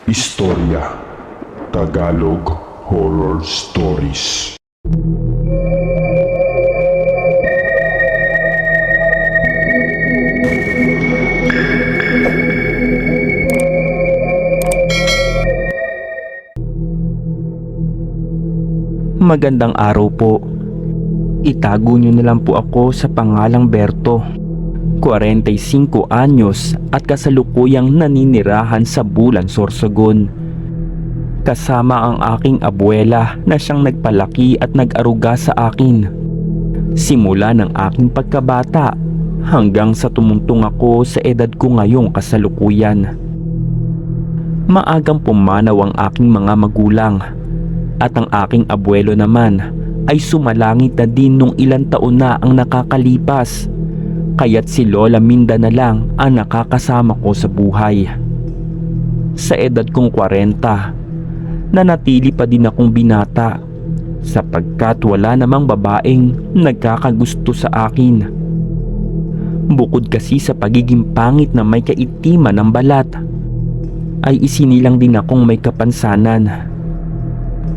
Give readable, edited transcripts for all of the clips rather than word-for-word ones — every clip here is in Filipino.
Istorya Tagalog Horror Stories. Magandang araw po. Itago niyo na lang po ako sa pangalang Berto. 45 anyos at kasalukuyang naninirahan sa Bulan, Sorsogon. Kasama ang aking abuela na siyang nagpalaki at nag-aruga sa akin. Simula ng aking pagkabata hanggang sa tumuntong ako sa edad ko ngayong kasalukuyan. Maagang pumanaw ang aking mga magulang at ang aking abuelo naman ay sumalangit na din nung ilang taon na ang nakakalipas. Kaya't si Lola Minda na lang ang nakakasama ko sa buhay. Sa edad kong 40, nanatili pa din akong binata sapagkat wala namang babaeng nagkakagusto sa akin. Bukod kasi sa pagiging pangit na may kaitiman ng balat, ay isinilang din akong may kapansanan.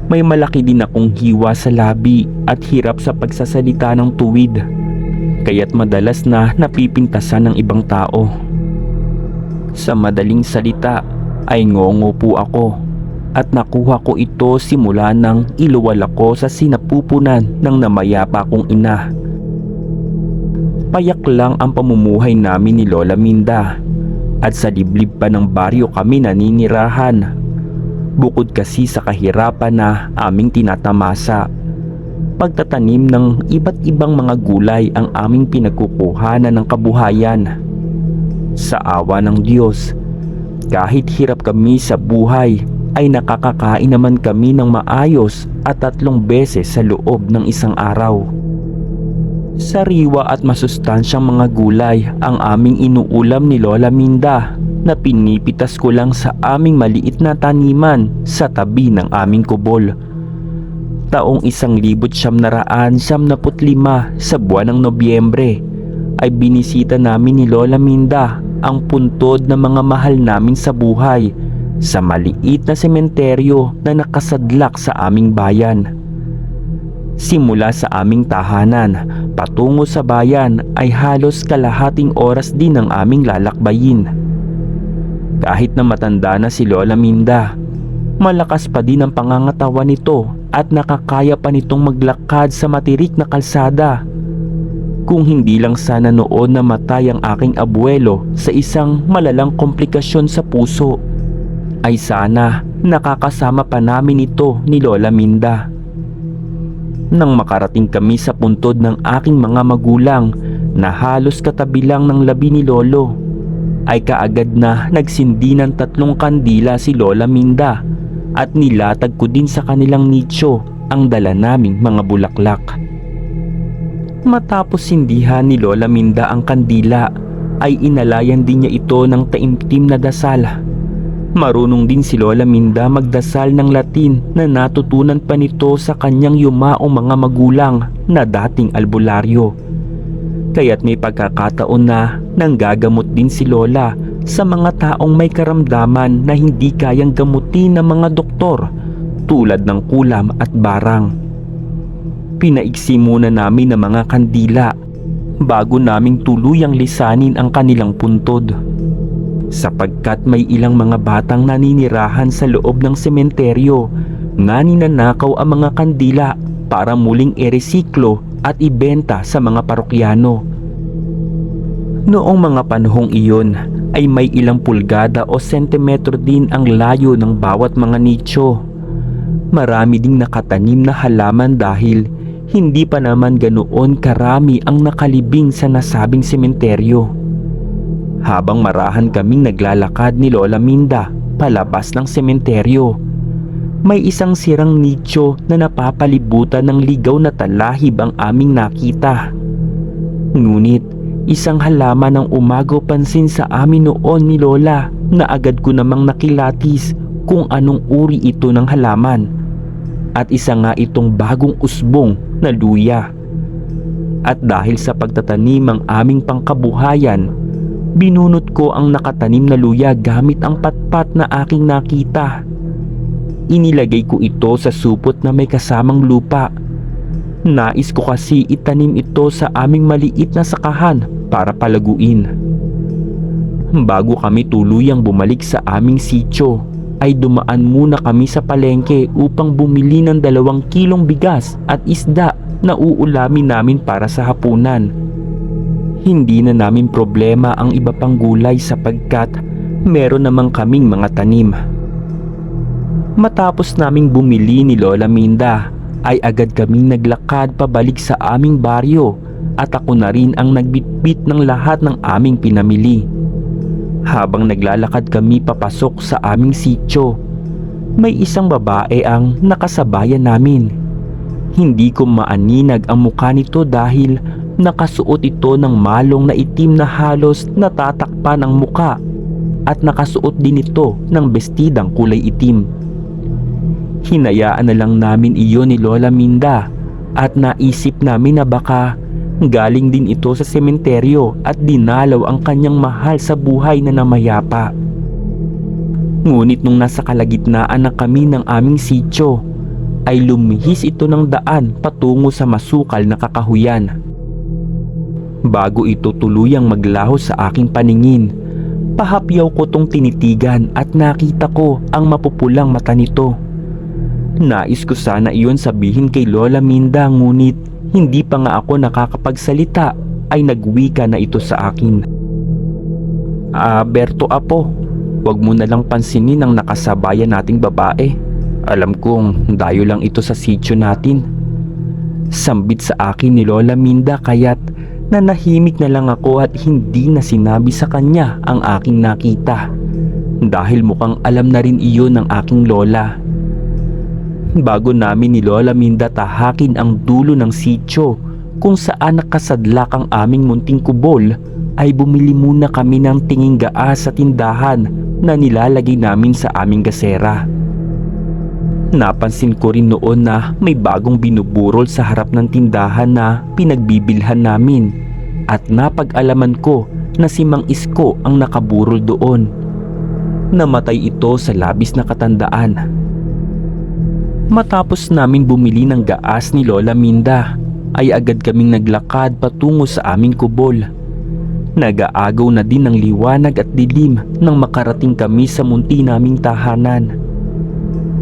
May malaki din akong hiwa sa labi at hirap sa pagsasalita ng tuwid. Kaya't madalas na napipintasan ng ibang tao. Sa madaling salita ay ngongo po ako at nakuha ko ito simula nang iluwal ako sa sinapupunan ng namayapa kong ina. Payak lang ang pamumuhay namin ni Lola Minda at sa liblib pa ng baryo kami naninirahan. Bukod kasi sa kahirapan na aming tinatamasa, pagtatanim ng iba't ibang mga gulay ang aming pinagkukuhanan ng kabuhayan. Sa awa ng Diyos, kahit hirap kami sa buhay, ay nakakakain naman kami ng maayos at 3 beses sa loob ng isang araw. Sariwa at masustansyang mga gulay ang aming inuulam ni Lola Minda na pinipitas ko lang sa aming maliit na taniman sa tabi ng aming kubol. Taong 1975 sa buwan ng Nobyembre ay binisita namin ni Lola Minda ang puntod ng mga mahal namin sa buhay sa maliit na sementeryo na nakasadlak sa aming bayan. Simula sa aming tahanan patungo sa bayan ay halos kalahating oras din ang aming lalakbayin. Kahit na matanda na si Lola Minda, malakas pa din ang pangangatawan nito at nakakaya pa nitong maglakad sa matirik na kalsada. Kung hindi lang sana noon namatay ang aking abuelo sa isang malalang komplikasyon sa puso, ay sana nakakasama pa namin ito ni Lola Minda. Nang makarating kami sa puntod ng aking mga magulang na halos katabi lang ng labi ni Lolo, ay kaagad na nagsindi ng 3 kandila si Lola Minda at nilatag ko din sa kanilang nicho ang dala naming mga bulaklak. Matapos sindihan ni Lola Minda ang kandila ay inalayan din niya ito ng taimtim na dasal. Marunong din si Lola Minda magdasal ng Latin na natutunan pa nito sa kanyang yumaong mga magulang na dating albularyo. Kaya't may pagkakataon na nanggagamot din si Lola sa mga taong may karamdaman na hindi kayang gamutin ng mga doktor tulad ng kulam at barang. Pinaiksi muna namin ang mga kandila bago naming tuluyang lisanin ang kanilang puntod. Sapagkat may ilang mga batang naninirahan sa loob ng sementeryo na ninanakaw ang mga kandila para muling iresiklo at ibenta sa mga parokyano. Noong mga panahong iyon ay may ilang pulgada o sentimetro din ang layo ng bawat mga nicho. Marami ding nakatanim na halaman dahil hindi pa naman ganoon karami ang nakalibing sa nasabing sementeryo. Habang marahan kaming naglalakad ni Lola Minda palabas ng sementeryo, may isang sirang nicho na napapalibutan ng ligaw na talahib ang aming nakita. Ngunit isang halaman ang umagaw pansin sa amin noon ni Lola na agad ko namang nakilatis kung anong uri ito ng halaman. At isa nga itong bagong usbong na luya. At dahil sa pagtatanim ang aming pangkabuhayan, Binunot ko ang nakatanim na luya gamit ang patpat na aking nakita. Inilagay ko ito sa supot na may kasamang lupa. Nais ko kasi itanim ito sa aming maliit na sakahan para palaguin. Bago kami tuluyang bumalik sa aming sityo, ay dumaan muna kami sa palengke upang bumili ng 2 kilong bigas at isda na uulamin namin para sa hapunan. Hindi na namin problema ang iba pang gulay sapagkat meron namang kaming mga tanim. Matapos naming bumili ni Lola Minda, ay agad kaming naglakad pabalik sa aming baryo at ako na rin ang nagbitbit ng lahat ng aming pinamili. Habang naglalakad kami papasok sa aming sityo, may isang babae ang nakasabayan namin. Hindi ko maaninag ang mukha nito dahil nakasuot ito ng malong na itim na halos natatakpan ang muka at nakasuot din ito ng bestidang kulay itim. Hinayaan na lang namin iyon ni Lola Minda at naisip namin na baka galing din ito sa sementeryo at dinalaw ang kanyang mahal sa buhay na namayapa. Ngunit nung nasa kalagitnaan na kami ng aming sityo, ay lumihis ito ng daan patungo sa masukal na kakahuyan. Bago ito tuluyang maglaho sa aking paningin, pahapyaw ko tong tinitigan at nakita ko ang mapupulang mata nito. Nais ko sana iyon sabihin kay Lola Minda, ngunit hindi pa nga ako nakakapagsalita ay nagwika na ito sa akin. Berto Apo, wag mo na lang pansinin ang nakasabayan nating babae. Alam kong dayo lang ito sa sityo natin. Sambit sa akin ni Lola Minda kaya't nanahimik na lang ako at hindi na sinabi sa kanya ang aking nakita. Dahil mukhang alam na rin iyon ng aking lola. Bago namin ni Lola Minda tahakin ang dulo ng sityo kung saan nakasadlak ang aming munting kubol, ay bumili muna kami ng tinging gaas sa tindahan na nilalagay namin sa aming gasera. Napansin ko rin noon na may bagong binuburol sa harap ng tindahan na pinagbibilhan namin at napag-alaman ko na si Mang Isko ang nakaburol doon. Namatay ito sa labis na katandaan. Matapos namin bumili ng gaas ni Lola Minda, ay agad kaming naglakad patungo sa aming kubol. Nag-aagaw na din ng liwanag at dilim nang makarating kami sa munti naming tahanan.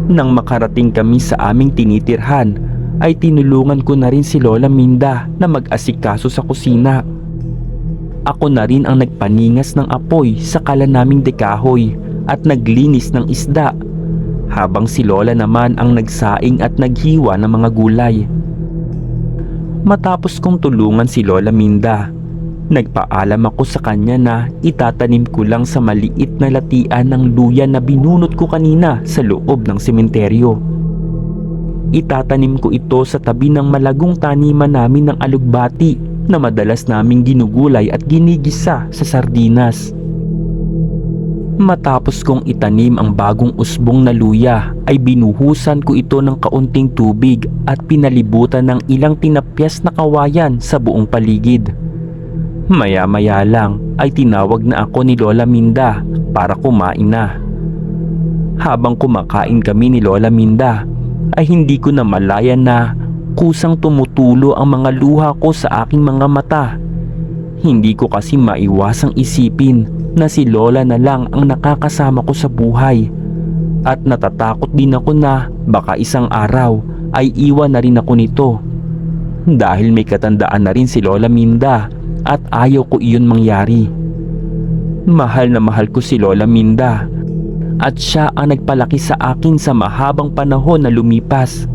Nang makarating kami sa aming tinitirhan, ay tinulungan ko na rin si Lola Minda na mag-asikaso sa kusina. Ako na rin ang nagpaningas ng apoy sa kalan naming dekahoy at naglinis ng isda, habang si Lola naman ang nagsaing at naghiwa ng mga gulay. Matapos kong tulungan si Lola Minda, nagpaalam ako sa kanya na itatanim ko lang sa maliit na latian ng luya na binunot ko kanina sa loob ng sementeryo. Itatanim ko ito sa tabi ng malagong taniman namin ng alugbati na madalas naming ginugulay at ginigisa sa sardinas. Matapos kong itanim ang bagong usbong na luya, ay binuhusan ko ito ng kaunting tubig at pinalibutan ng ilang tinapyas na kawayan sa buong paligid. Maya-maya lang ay tinawag na ako ni Lola Minda para kumain na. Habang kumakain kami ni Lola Minda, ay hindi ko na malayan na kusang tumutulo ang mga luha ko sa aking mga mata. Hindi ko kasi maiwasang isipin na si Lola na lang ang nakakasama ko sa buhay, at natatakot din ako na baka isang araw ay iwan na rin ako nito, dahil may katandaan na rin si Lola Minda at ayaw ko iyon mangyari. Mahal na mahal ko si Lola Minda at siya ang nagpalaki sa akin sa mahabang panahon na lumipas.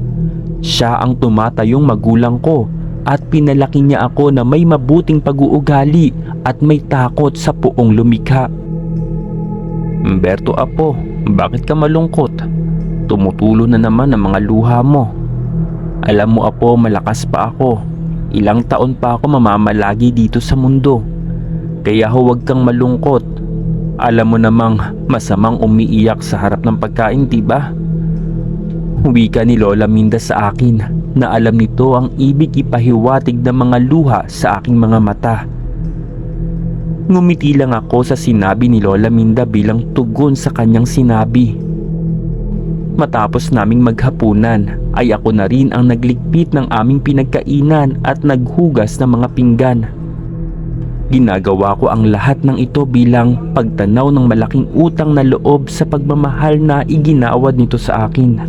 Siya ang tumatayong magulang ko at pinalaki niya ako na may mabuting pag-uugali at may takot sa Poong lumikha. Berto Apo, bakit ka malungkot? Tumutulo na naman ang mga luha mo. Alam mo Apo, malakas pa ako. Ilang taon pa ako mamamalagi dito sa mundo. Kaya huwag kang malungkot. Alam mo namang masamang umiiyak sa harap ng pagkain, diba? Wika ni Lola Minda sa akin na alam nito ang ibig ipahiwatig ng mga luha sa aking mga mata. Ngumiti lang ako sa sinabi ni Lola Minda bilang tugon sa kanyang sinabi. Matapos naming maghapunan ay ako na rin ang nagligpit ng aming pinagkainan at naghugas ng mga pinggan. Ginagawa ko ang lahat ng ito bilang pagtanaw ng malaking utang na loob sa pagmamahal na iginawad nito sa akin.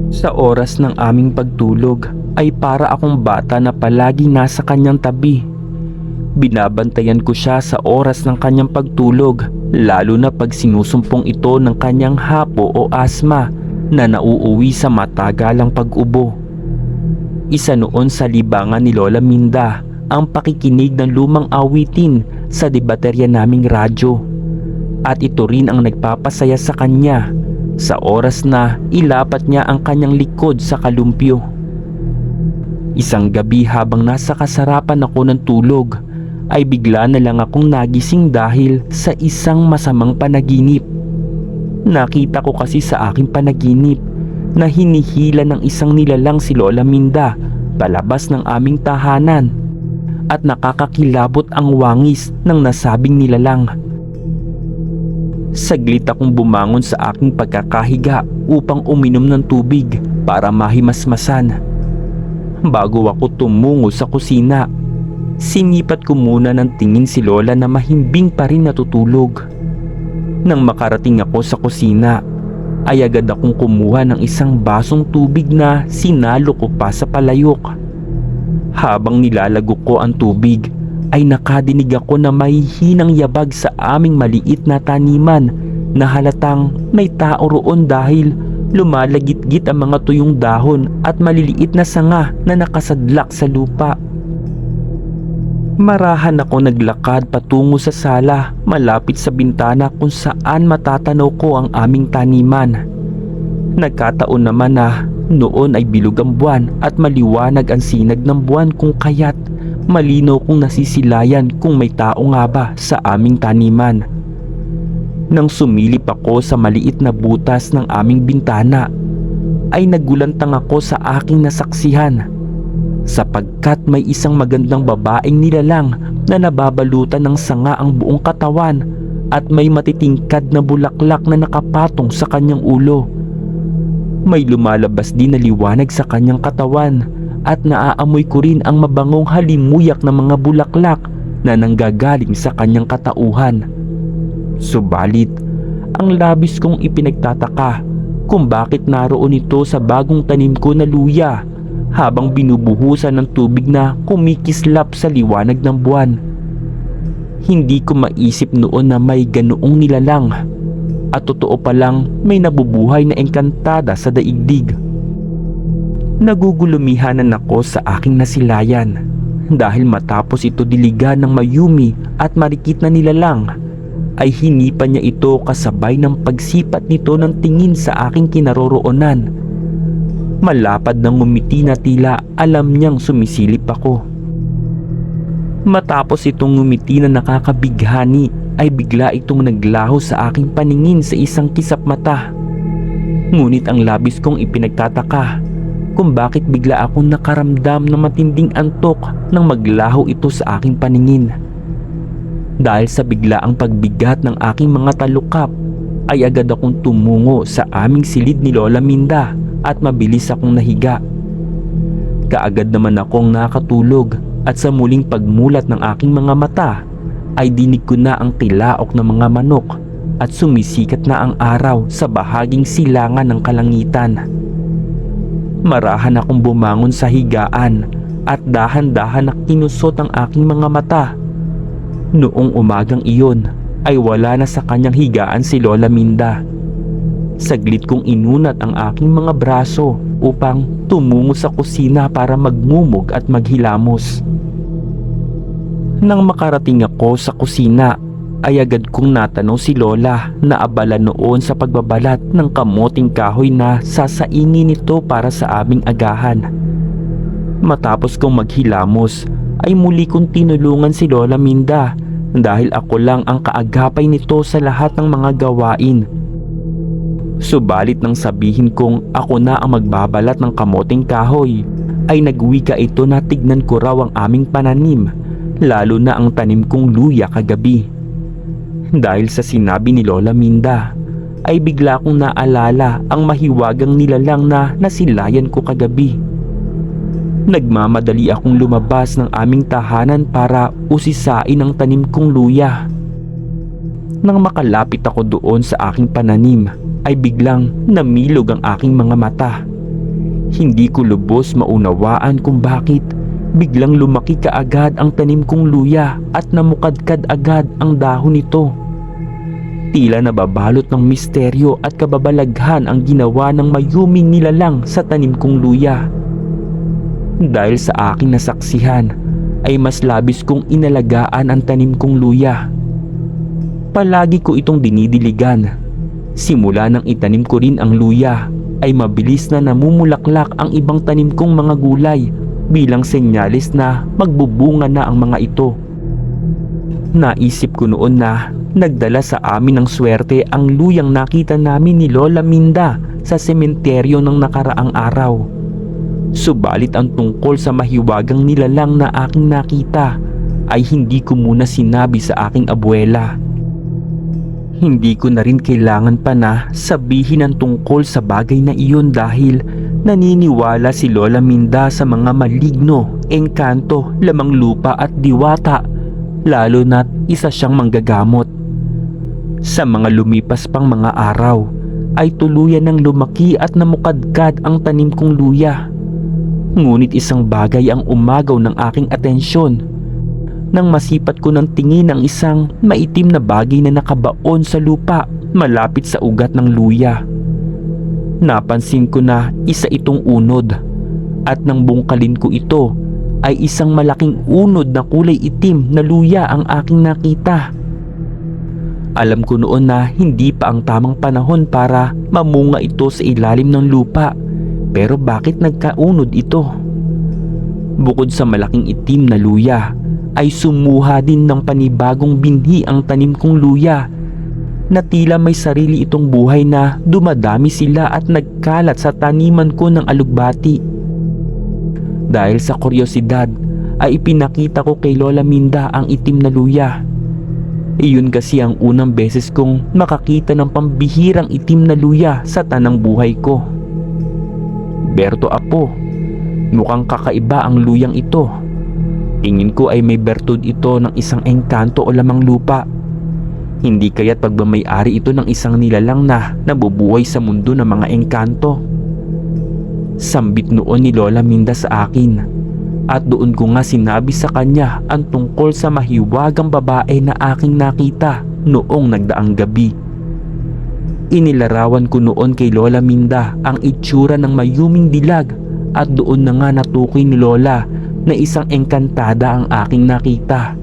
Sa oras ng aming pagtulog ay para akong bata na palagi nasa kanyang tabi. Binabantayan ko siya sa oras ng kanyang pagtulog, lalo na pag sinusumpong ito ng kanyang hapo o asma na nauuwi sa matagalang pag-ubo. Isa noon sa libangan ni Lola Minda ang pakikinig ng lumang awitin sa debaterya naming radyo. At ito rin ang nagpapasaya sa kanya sa oras na ilapat niya ang kanyang likod sa kalumpyo. Isang gabi habang nasa kasarapan ako ng tulog ay bigla na lang akong nagising dahil sa isang masamang panaginip. Nakita ko kasi sa aking panaginip na hinihila ng isang nilalang si Lola Minda palabas ng aming tahanan at nakakakilabot ang wangis ng nasabing nilalang. Saglit akong bumangon sa aking pagkakahiga upang uminom ng tubig para mahimasmasan. Bago ako tumungo sa kusina, sinipat ko muna ng tingin si Lola na mahimbing pa rin natutulog. Nang makarating ako sa kusina, ay agad akong kumuha ng isang basong tubig na sinalo ko pa sa palayok. Habang nilalagok ko ang tubig, ay nakadinig ako na may hinang yabag sa aming maliit na taniman na halatang may tao roon dahil lumalagit-git ang mga tuyong dahon at maliliit na sanga na nakasadlak sa lupa. Marahan ako naglakad patungo sa sala malapit sa bintana kung saan matatanaw ko ang aming taniman. Nagkataon naman na noon ay bilog ang buwan at maliwanag ang sinag ng buwan kung kaya't malinaw kong nasisilayan kung may tao nga ba sa aming taniman. Nang sumilip ako sa maliit na butas ng aming bintana, ay nagulantang ako sa aking nasaksihan sapagkat may isang magandang babaeng nilalang na nababalutan ng sanga ang buong katawan at may matitingkad na bulaklak na nakapatong sa kanyang ulo. May lumalabas din na liwanag sa kanyang katawan at naaamoy ko rin ang mabangong halimuyak ng mga bulaklak na nanggagaling sa kanyang katauhan. Subalit, ang labis kong ipinagtataka kung bakit naroon ito sa bagong tanim ko na luya habang binubuhusan ng tubig na kumikislap sa liwanag ng buwan. Hindi ko maisip noon na may ganoong nilalang at totoo palang may nabubuhay na engkantada sa daigdig. Nagugulumihanan ako sa aking nasilayan dahil matapos ito diligan ng mayumi at marikit na nilalang ay hinipan niya ito kasabay ng pagsipat nito ng tingin sa aking kinaroroonan. Malapad na ngumiti na tila alam niyang sumisilip ako. Matapos itong ngumiti na nakakabighani ay bigla itong naglaho sa aking paningin sa isang kisap mata. Ngunit ang labis kong ipinagtataka kung bakit bigla akong nakaramdam ng matinding antok nang maglaho ito sa aking paningin. Dahil sa biglaang pagbigat ng aking mga talukap ay agad akong tumungo sa aming silid ni Lola Minda at mabilis akong nahiga. Kaagad naman akong nakatulog at sa muling pagmulat ng aking mga mata ay dinig ko na ang tilaok ng mga manok at sumisikat na ang araw sa bahaging silangan ng kalangitan. Marahan akong bumangon sa higaan at dahan-dahan na kinusot ang aking mga mata. Noong umagang iyon ay wala na sa kanyang higaan si Lola Minda. Saglit kong inunat ang aking mga braso upang tumungo sa kusina para magmumog at maghilamos. Nang makarating ako sa kusina ay agad kong natanaw si Lola na abala noon sa pagbabalat ng kamoting kahoy na sasaingin nito para sa aming agahan. Matapos kong maghilamos ay muli kong tinulungan si Lola Minda dahil ako lang ang kaagapay nito sa lahat ng mga gawain. Subalit nang sabihin kong ako na ang magbabalat ng kamoting kahoy ay nagwika ito na tignan ko raw ang aming pananim, lalo na ang tanim kong luya kagabi. Dahil sa sinabi ni Lola Minda, ay bigla kong naalala ang mahiwagang nilalang na nasilayan ko kagabi. Nagmamadali akong lumabas ng aming tahanan para usisain ang tanim kong luya. Nang makalapit ako doon sa aking pananim, ay biglang namilog ang aking mga mata. Hindi ko lubos maunawaan kung bakit biglang lumaki kaagad ang tanim kong luya at namukadkad agad ang dahon nito. Tila nababalot ng misteryo at kababalaghan ang ginawa ng mayuming nilalang sa tanim kong luya. Dahil sa aking nasaksihan, ay mas labis kong inalagaan ang tanim kong luya. Palagi ko itong dinidiligan. Simula nang itanim ko rin ang luya, ay mabilis na namumulaklak ang ibang tanim kong mga gulay bilang senyalis na magbubunga na ang mga ito. Naisip ko noon na nagdala sa amin ng swerte ang luyang nakita namin ni Lola Minda sa sementeryo ng nakaraang araw. Subalit ang tungkol sa mahiwagang nilalang na aking nakita ay hindi ko muna sinabi sa aking abuela. Hindi ko na rin kailangan pa na sabihin ang tungkol sa bagay na iyon dahil naniniwala si Lola Minda sa mga maligno, engkanto, lamang lupa at diwata, lalo na't isa siyang manggagamot. Sa mga lumipas pang mga araw ay tuluyan ng lumaki at namukadkad ang tanim kong luya. Ngunit isang bagay ang umagaw ng aking atensyon nang masipat ko ng tingin ang isang maitim na bagay na nakabaon sa lupa malapit sa ugat ng luya. Napansin ko na isa itong unod at nang bungkalin ko ito ay isang malaking unod na kulay itim na luya ang aking nakita. Alam ko noon na hindi pa ang tamang panahon para mamunga ito sa ilalim ng lupa, pero bakit nagkaunod ito? Bukod sa malaking itim na luya, ay sumuha din ng panibagong binhi ang tanim kong luya na tila may sarili itong buhay na dumadami sila at nagkalat sa taniman ko ng alugbati. Dahil sa kuryosidad ay ipinakita ko kay Lola Minda ang itim na luya. Iyon kasi ang unang beses kong makakita ng pambihirang itim na luya sa tanang buhay ko. Berto apo, mukhang kakaiba ang luyang ito. Tingin ko ay may bertud ito ng isang engkanto o lamang lupa. Hindi kaya't pagmamayari ito ng isang nilalang na nabubuhay sa mundo ng mga engkanto. Sambit noon ni Lola Minda sa akin at doon ko nga sinabi sa kanya ang tungkol sa mahiwagang babae na aking nakita noong nagdaang gabi. Inilarawan ko noon kay Lola Minda ang itsura ng mayuming dilag at doon na nga natukoy ni Lola na isang engkantada ang aking nakita.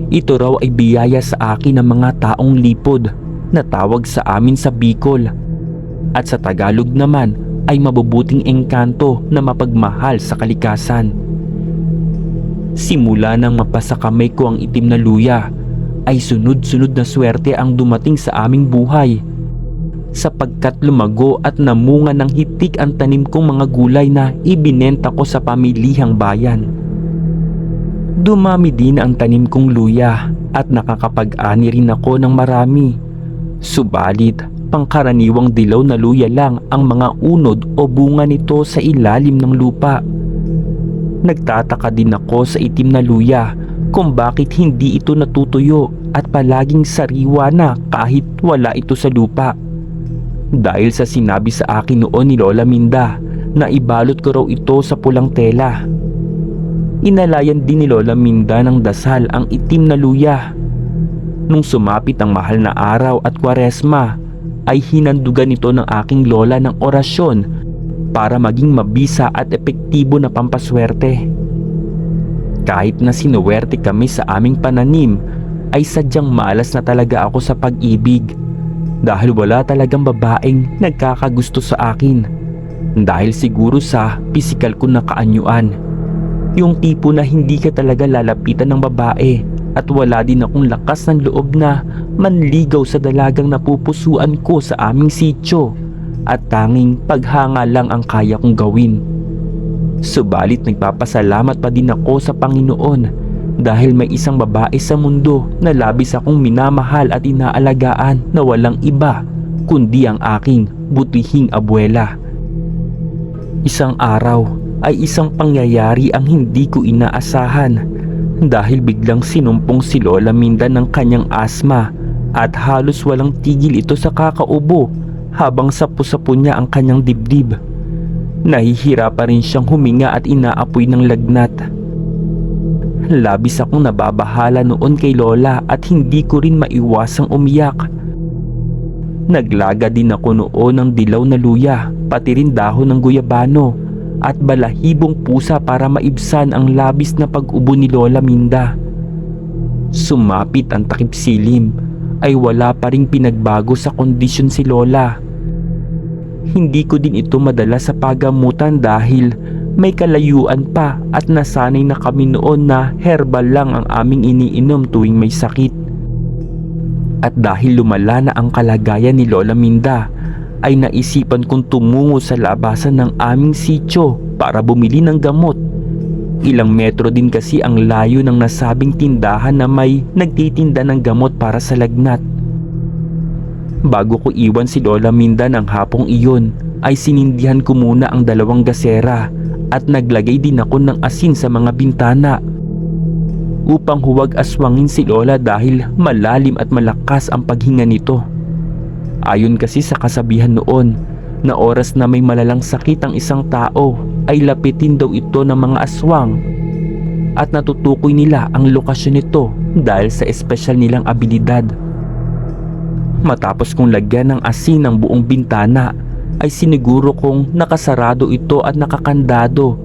Ito raw ay biyaya sa akin ng mga taong lipod na tawag sa amin sa Bicol at sa Tagalog naman ay mabubuting engkanto na mapagmahal sa kalikasan. Simula nang mapasa kamay ko ang itim na luya ay sunod-sunod na swerte ang dumating sa aming buhay sapagkat lumago at namunga ng hitik ang tanim kong mga gulay na ibinenta ko sa pamilihang bayan. Dumami din ang tanim kong luya at nakakapag-ani rin ako ng marami. Subalit, pangkaraniwang dilaw na luya lang ang mga unod o bunga nito sa ilalim ng lupa. Nagtataka din ako sa itim na luya kung bakit hindi ito natutuyo at palaging sariwa na kahit wala ito sa lupa. Dahil sa sinabi sa akin noon ni Lola Minda na ibalot ko raw ito sa pulang tela. Inalayan din ni Lola Minda ng dasal ang itim na luya. Nung sumapit ang mahal na araw at Kwaresma, ay hinandugan ito ng aking lola ng orasyon para maging mabisa at epektibo na pampaswerte. Kahit na sinuwerte kami sa aming pananim, ay sadyang malas na talaga ako sa pag-ibig dahil wala talagang babaeng nagkakagusto sa akin dahil siguro sa pisikal ko na kaanyuan. Yung tipo na hindi ka talaga lalapitan ng babae at wala din akong lakas ng loob na manligaw sa dalagang napupusuan ko sa aming sityo at tanging paghanga lang ang kaya kong gawin. Subalit nagpapasalamat pa din ako sa Panginoon dahil may isang babae sa mundo na labis akong minamahal at inaalagaan na walang iba kundi ang aking butihing abuela. Isang araw ay isang pangyayari ang hindi ko inaasahan dahil biglang sinumpong si Lola Minda ng kanyang asma at halos walang tigil ito sa kakaubo habang sapu-sapu niya ang kanyang dibdib. Nahihirapan rin siyang huminga at inaapoy ng lagnat. Labis akong nababahala noon kay Lola at hindi ko rin maiwasang umiyak. Naglaga din ako noon ng dilaw na luya, pati rin dahon ng guyabano at balahibong pusa para maibsan ang labis na pag-ubo ni Lola Minda. Sumapit ang takip silim ay wala pa ring pinagbago sa kondisyon si Lola. Hindi ko din ito madala sa pagamutan dahil may kalayuan pa at nasanay na kami noon na herbal lang ang aming iniinom tuwing may sakit. At dahil lumala na ang kalagayan ni Lola Minda, ay naisipan kong tumungo sa labasan ng aming sityo para bumili ng gamot. Ilang metro din kasi ang layo ng nasabing tindahan na may nagtitinda ng gamot para sa lagnat. Bago ko iwan si Lola Minda ng hapong iyon, ay sinindihan ko muna ang 2 gasera at naglagay din ako ng asin sa mga bintana upang huwag aswangin si Lola dahil malalim at malakas ang paghinga nito. Ayon kasi sa kasabihan noon na oras na may malalang sakit ang isang tao ay lapitin daw ito ng mga aswang at natutukoy nila ang lokasyon nito dahil sa espesyal nilang abilidad. Matapos kong lagyan ng asin ang buong bintana ay siniguro kong nakasarado ito at nakakandado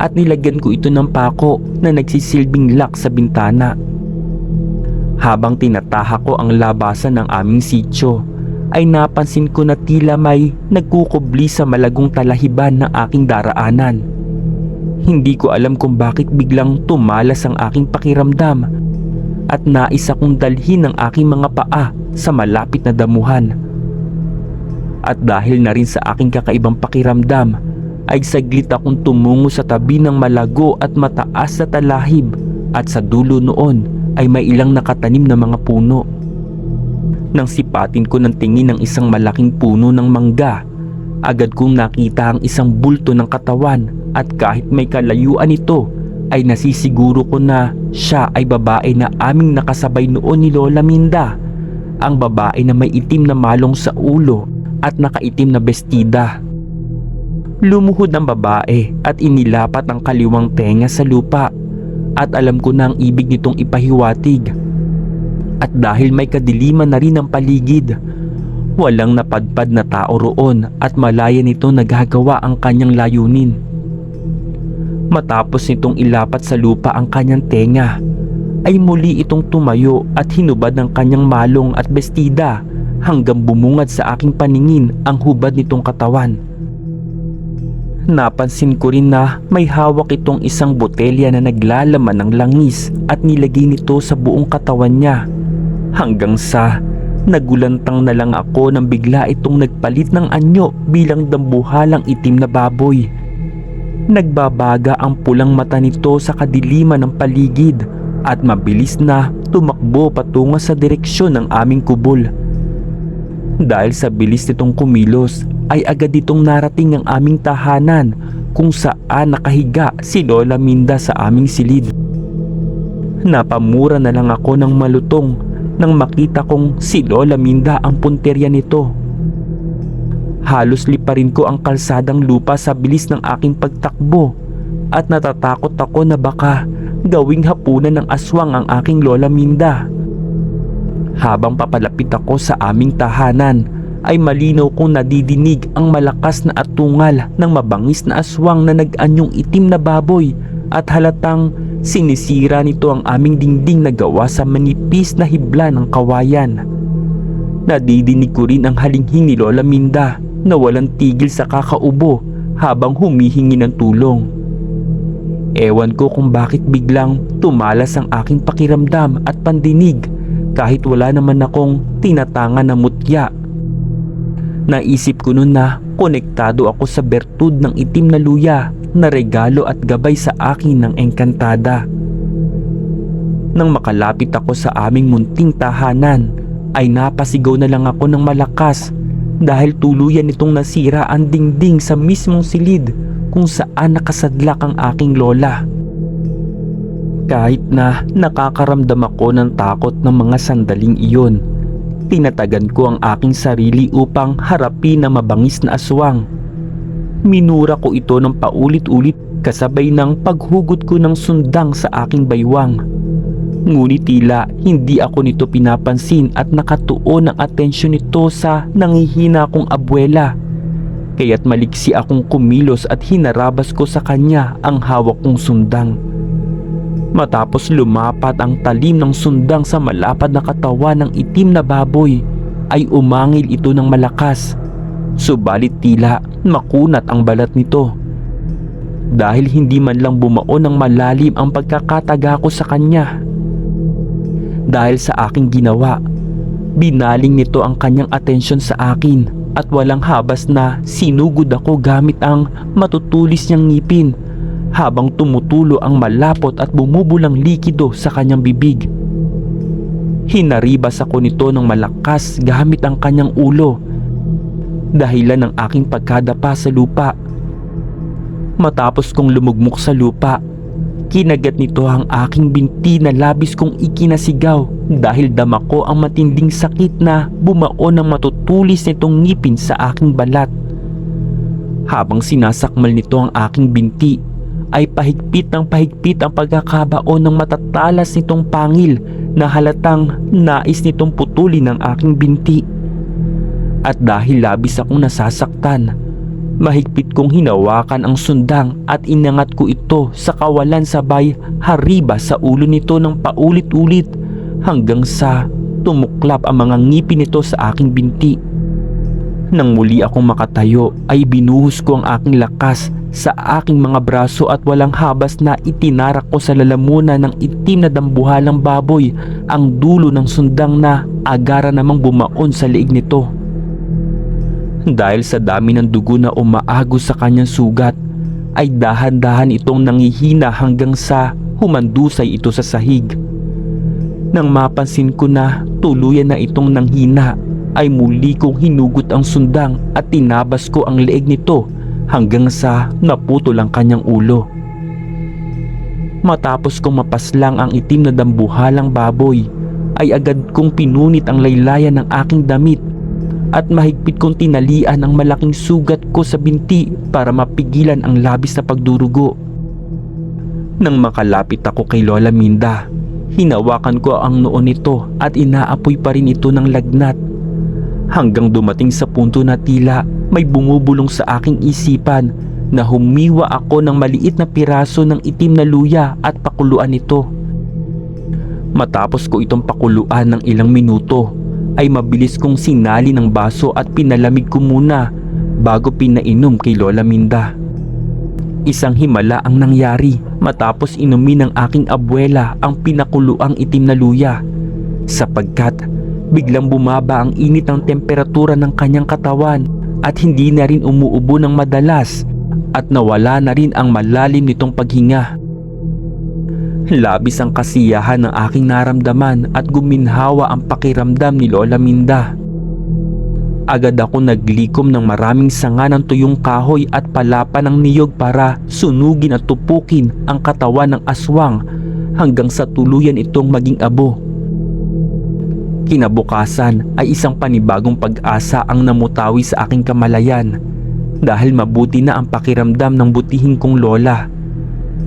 at nilagyan ko ito ng pako na nagsisilbing lock sa bintana. Habang tinataha ko ang labasan ng aming sityo ay napansin ko na tila may nagkukubli sa malagong talahiban ng aking daraanan. Hindi ko alam kung bakit biglang tumalas ang aking pakiramdam at nais akong dalhin ng aking mga paa sa malapit na damuhan. At dahil na rin sa aking kakaibang pakiramdam ay saglit akong tumungo sa tabi ng malago at mataas na talahib at sa dulo noon ay may ilang nakatanim na mga puno. Nang sipatin ko ng tingin ng isang malaking puno ng mangga, agad kong nakita ang isang bulto ng katawan at kahit may kalayuan ito ay nasisiguro ko na siya ay babae na aming nakasabay noon ni Lola Minda, ang babae na may itim na malong sa ulo at nakaitim na bestida. Lumuhod ang babae at inilapat ang kaliwang tenga sa lupa at alam ko na ang ibig nitong ipahiwatig. At dahil may kadiliman na rin ang paligid, walang napadpad na tao roon at malaya nito nagagawa ang kanyang layunin. Matapos nitong ilapat sa lupa ang kanyang tenga, ay muli itong tumayo at hinubad ng kanyang malong at bestida hanggang bumungad sa aking paningin ang hubad nitong katawan. Napansin ko rin na may hawak itong isang botelya na naglalaman ng langis at nilagay nito sa buong katawan niya. Hanggang sa nagulantang na lang ako nang bigla itong nagpalit ng anyo bilang dambuhalang itim na baboy. Nagbabaga ang pulang mata nito sa kadiliman ng paligid at mabilis na tumakbo patungo sa direksyon ng aming kubol. Dahil sa bilis nitong kumilos ay agad itong narating ang aming tahanan kung saan nakahiga si Lola Minda sa aming silid. Napamura na lang ako ng malutong nang makita kong si Lola Minda ang punterya nito. Halos liparin ko ang kalsadang lupa sa bilis ng aking pagtakbo at natatakot ako na baka gawing hapunan ng aswang ang aking Lola Minda. Habang papalapit ako sa aming tahanan ay malinaw kong nadidinig ang malakas na atungal ng mabangis na aswang na nag-anyong itim na baboy at halatang sinisira nito ang aming dingding na gawa sa manipis na hibla ng kawayan. Nadidinig ko rin ang halinghing ni Lola Minda na walang tigil sa kakaubo habang humihingi ng tulong. Ewan ko kung bakit biglang tumalas ang aking pakiramdam at pandinig kahit wala naman akong tinatangan na mutya. Naisip ko noon na konektado ako sa bertud ng itim na luya na regalo at gabay sa akin ng engkantada. Nang makalapit ako sa aming munting tahanan, ay napasigaw na lang ako ng malakas dahil tuluyan itong nasira ang dingding sa mismong silid kung saan nakasadlak ang aking lola. Kahit na nakakaramdam ako ng takot ng mga sandaling iyon, tinatagan ko ang aking sarili upang harapin ang mabangis na aswang. Minura ko ito ng paulit-ulit kasabay ng paghugot ko ng sundang sa aking baywang. Ngunit tila hindi ako nito pinapansin at nakatuon ang atensyon nito sa nangihina kong abuela. Kaya't maliksi akong kumilos at hinarabas ko sa kanya ang hawak kong sundang. Matapos lumapat ang talim ng sundang sa malapad na katawan ng itim na baboy, ay umangil ito ng malakas. Subalit tila makunat ang balat nito. Dahil hindi man lang bumaon ng malalim ang pagkakataga ko sa kanya. Dahil sa aking ginawa, binaling nito ang kanyang atensyon sa akin at walang habas na sinugod ako gamit ang matutulis niyang ngipin habang tumutulo ang malapot at bumubulang likido sa kanyang bibig. Hinaribas ako nito ng malakas gamit ang kanyang ulo, dahilan ng aking pagkadapa sa lupa. Matapos kong lumugmok sa lupa, kinagat nito ang aking binti na labis kong ikinasigaw dahil dama ko ang matinding sakit na bumaon ng matutulis nitong ngipin sa aking balat. Habang sinasakmal nito ang aking binti, ay pahigpit ng pahigpit ang pagkakabaon ng matatalas nitong pangil na halatang nais nitong putulin ang aking binti. At dahil labis akong nasasaktan, mahigpit kong hinawakan ang sundang at inangat ko ito sa kawalan sabay hariba sa ulo nito ng paulit-ulit hanggang sa tumuklap ang mga ngipin nito sa aking binti. Nang muli akong makatayo ay binuhos ko ang aking lakas sa aking mga braso at walang habas na itinarak ko sa lalamunan ng itim na dambuhalang baboy ang dulo ng sundang na agara namang bumaon sa leeg nito. Dahil sa dami ng dugo na umaagos sa kanyang sugat, ay dahan-dahan itong nangihina hanggang sa humandusay ito sa sahig. Nang mapansin ko na tuluyan na itong nanghina, ay muli kong hinugot ang sundang at tinabas ko ang leeg nito hanggang sa naputol ang kanyang ulo. Matapos kong mapaslang ang itim na dambuhalang baboy, ay agad kong pinunit ang laylayan ng aking damit at mahigpit kong tinalian ang malaking sugat ko sa binti para mapigilan ang labis na pagdurugo. Nang makalapit ako kay Lola Minda, hinawakan ko ang noo nito at inaapoy pa rin ito ng lagnat. Hanggang dumating sa punto na tila may bumubulong sa aking isipan na humiwa ako ng maliit na piraso ng itim na luya at pakuluan ito. Matapos ko itong pakuluan ng ilang minuto, ay mabilis kong sinali ng baso at pinalamig ko muna bago pinainom kay Lola Minda. Isang himala ang nangyari matapos inumin ng aking abuela ang pinakuluang itim na luya, sapagkat biglang bumaba ang init ng temperatura ng kanyang katawan at hindi na rin umuubo ng madalas at nawala na rin ang malalim nitong paghinga. Labis ang kasiyahan ng aking naramdaman at guminhawa ang pakiramdam ni Lola Minda. Agad ako naglikom ng maraming sanga ng tuyong kahoy at palapa ng niyog para sunugin at tupukin ang katawan ng aswang hanggang sa tuluyan itong maging abo. Kinabukasan ay isang panibagong pag-asa ang namutawi sa aking kamalayan dahil mabuti na ang pakiramdam ng butihing kong lola.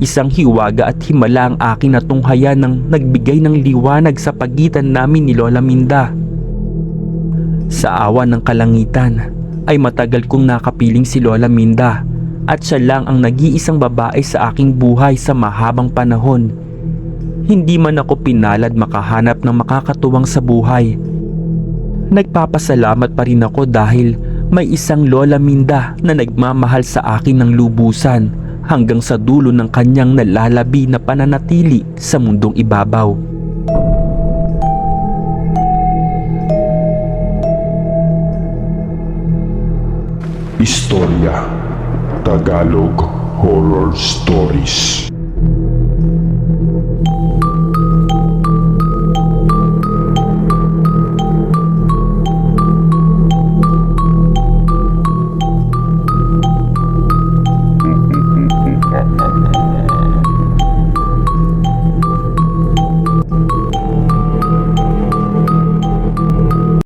Isang hiwaga at himala ang aking natunghayan ng nagbigay ng liwanag sa pagitan namin ni Lola Minda. Sa awan ng kalangitan ay matagal kong nakapiling si Lola Minda at siya lang ang nag-iisang babae sa aking buhay sa mahabang panahon. Hindi man ako pinalad makahanap ng makakatuwang sa buhay. Nagpapasalamat pa rin ako dahil may isang Lola Minda na nagmamahal sa akin ng lubusan hanggang sa dulo ng kanyang nalalabi na pananatili sa mundong ibabaw. Istorya Tagalog Horror Stories.